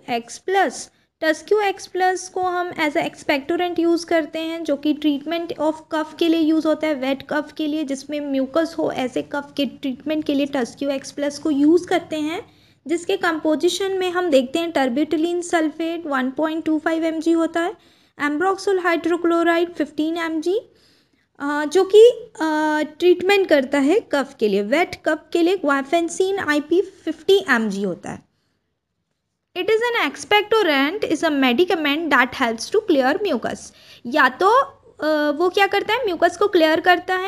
X plus. टस्क्यू X plus को हम एज ए एक्सपेक्टोरेंट यूज़ करते हैं, जो कि ट्रीटमेंट ऑफ कफ के लिए यूज़ होता है, वेट कफ के लिए जिसमें म्यूकस हो, ऐसे कफ के ट्रीटमेंट के लिए टस्क्यू एक्स प्लस को यूज़ करते हैं, जिसके कंपोजिशन में हम देखते हैं टर्बिटुलिन सल्फेट 1.25 mg होता है, एम्ब्रोक्सोल हाइड्रोक्लोराइड 15 mg, जो कि ट्रीटमेंट करता है कफ के लिए। वेट कफ के लिए ग्वाफेंसिन IP 50 mg होता है। It is an expectorant is a medicament that helps to clear mucus. या तो वो क्या करता है, म्यूकस को क्लियर करता है